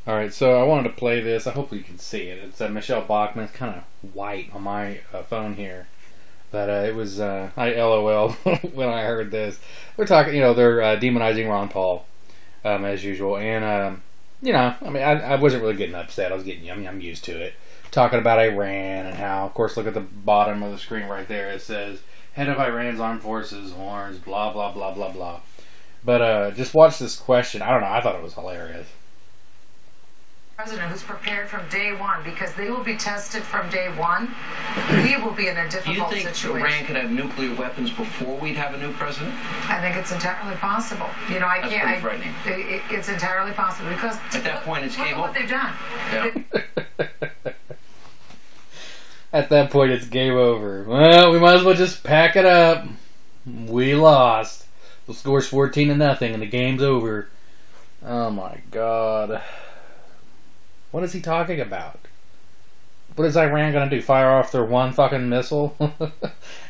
Alright, so I wanted to play this. I hope you can see it. It's Michelle Bachmann. It's kind of white on my phone here. But it was, I LOL when I heard this. They're talking, you know, they're demonizing Ron Paul, as usual. And, you know, I mean, I wasn't really getting upset. I was getting, I'm used to it. Talking about Iran and how, of course, look at the bottom of the screen right there. It says, head of Iran's armed forces, horns, blah, blah, blah, blah, blah. But just watch this question. I don't know. I thought it was hilarious. President who's prepared from day one, because they will be tested from day one. We will be in a difficult situation. Do you think Iran could have nuclear weapons before we'd have a new president? I think it's entirely possible. You know, That's pretty frightening. It's entirely possible because at that point it's game over. Look at what they've done. Yeah. At that point, it's game over. Well, we might as well just pack it up. We lost. The score's 14-0, and the game's over. Oh my God. What is he talking about? What is Iran going to do? Fire off their one fucking missile?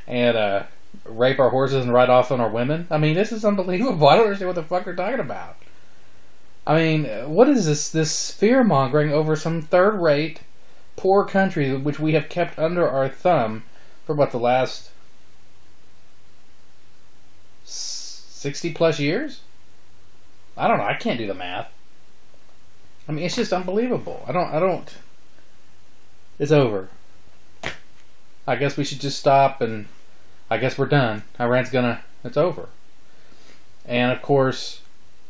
And rape our horses and ride off on our women? I mean, this is unbelievable. I don't understand what the fuck they're talking about. I mean, what is this fear-mongering over some third-rate, poor country which we have kept under our thumb for, what, the last 60-plus years? I don't know. I can't do the math. I mean, it's just unbelievable. I don't. It's over. I guess we should just stop, and I guess we're done. Iran's it's over. And of course,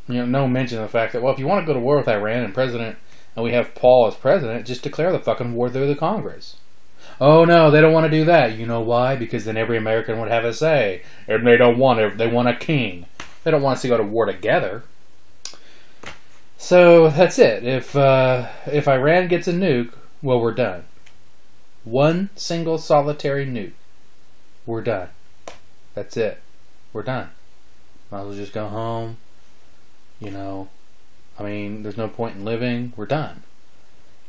you know, no mention of the fact that, well, if you want to go to war with Iran and we have Paul as president, just declare the fucking war through the Congress. Oh no, they don't want to do that. You know why? Because then every American would have a say. And they don't want it. They want a king. They don't want us to go to war together. So that's it. If Iran gets a nuke, well, we're done. One single solitary nuke. We're done. That's it. We're done. Might as well just go home. You know, I mean, there's no point in living. We're done.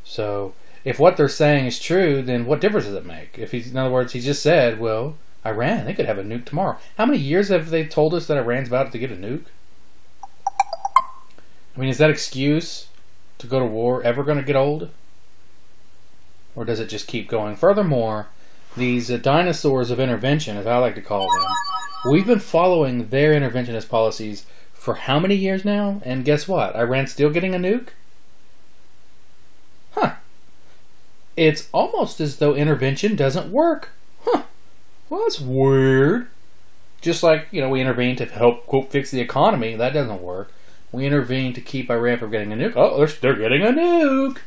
So if what they're saying is true, then what difference does it make? In other words, he just said, well, Iran, they could have a nuke tomorrow. How many years have they told us that Iran's about to get a nuke? I mean, is that excuse to go to war ever going to get old? Or does it just keep going? Furthermore, these dinosaurs of intervention, as I like to call them, we've been following their interventionist policies for how many years now? And guess what? Iran's still getting a nuke? Huh. It's almost as though intervention doesn't work. Huh. Well, that's weird. Just like, you know, we intervened to help, quote, fix the economy. That doesn't work. We intervened to keep Iran from getting a nuke. Oh, they're getting a nuke.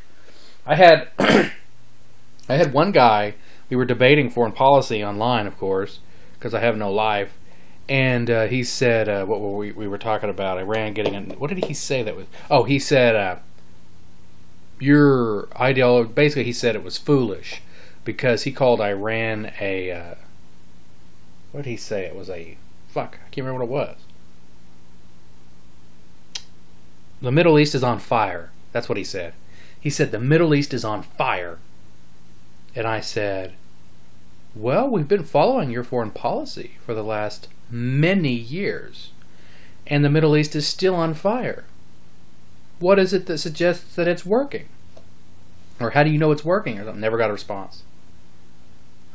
I had I had one guy, we were debating foreign policy online, of course, because I have no life, and he said, what were we were talking about? Iran getting a, what did he say that was? Oh, he said, your ideology, basically he said it was foolish, because he called Iran a, what did he say? It was a, fuck, I can't remember what it was. The Middle East is on fire. That's what he said. He said, the Middle East is on fire. And I said, well, we've been following your foreign policy for the last many years. And the Middle East is still on fire. What is it that suggests that it's working? Or how do you know it's working? Or something. Never got a response.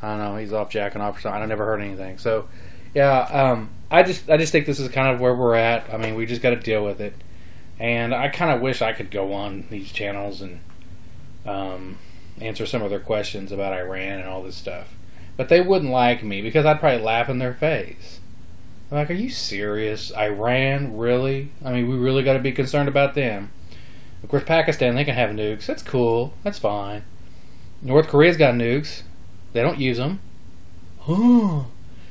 I don't know. He's off jacking off or something. I never heard anything. So, yeah, I just think this is kind of where we're at. I mean, we just got to deal with it. And I kind of wish I could go on these channels and answer some of their questions about Iran and all this stuff. But they wouldn't like me because I'd probably laugh in their face. I'm like, are you serious? Iran? Really? I mean, we really got to be concerned about them. Of course, Pakistan, they can have nukes. That's cool. That's fine. North Korea's got nukes. They don't use them.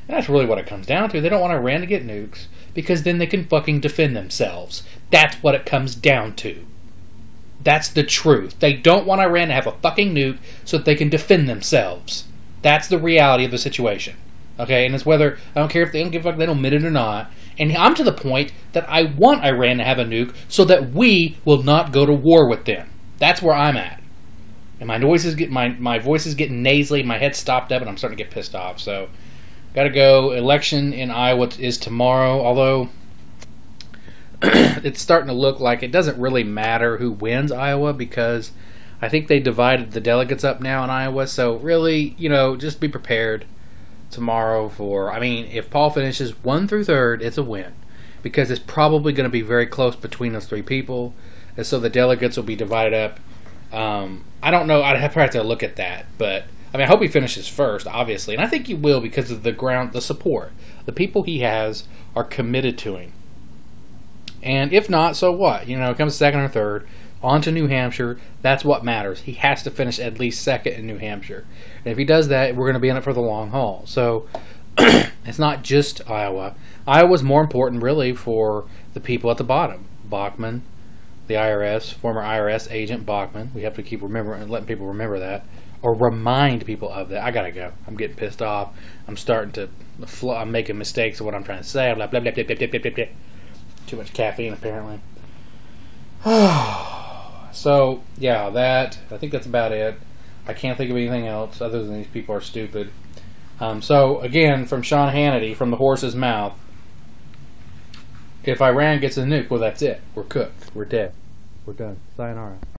That's really what it comes down to. They don't want Iran to get nukes because then they can fucking defend themselves. That's what it comes down to. That's the truth. They don't want Iran to have a fucking nuke so that they can defend themselves. That's the reality of the situation. Okay, and it's whether, I don't care if they don't give a fuck, they don't admit it or not. And I'm to the point that I want Iran to have a nuke so that we will not go to war with them. That's where I'm at. And my voice is getting nasally, my head's stopped up, and I'm starting to get pissed off. So, gotta go. Election in Iowa is tomorrow, although it's starting to look like it doesn't really matter who wins Iowa, because I think they divided the delegates up now in Iowa. So really, just be prepared tomorrow for, if Paul finishes 1 through 3rd, it's a win, because it's probably going to be very close between those 3 people, and so the delegates will be divided up. I don't know. I'd have to look at that, but I hope he finishes first, obviously, and I think he will, because of the support. The people he has are committed to him. And if not, so what? It comes 2nd or 3rd, on to New Hampshire. That's what matters. He has to finish at least 2nd in New Hampshire. And if he does that, we're going to be in it for the long haul. So it's not just Iowa. Iowa's more important, really, for the people at the bottom. Bachmann, the IRS, former IRS agent Bachmann. We have to keep letting people remember that, or remind people of that. I gotta go. I'm getting pissed off. I'm starting to I'm making mistakes of what I'm trying to say. Blah, blah, blah, blah, blah, blah, blah, blah. Too much caffeine, apparently. So, yeah, I think that's about it. I can't think of anything else other than these people are stupid. So, again, from Shawn Hannity, from the horse's mouth, if Iran gets a nuke, well, that's it. We're cooked. We're dead. We're done. Sayonara.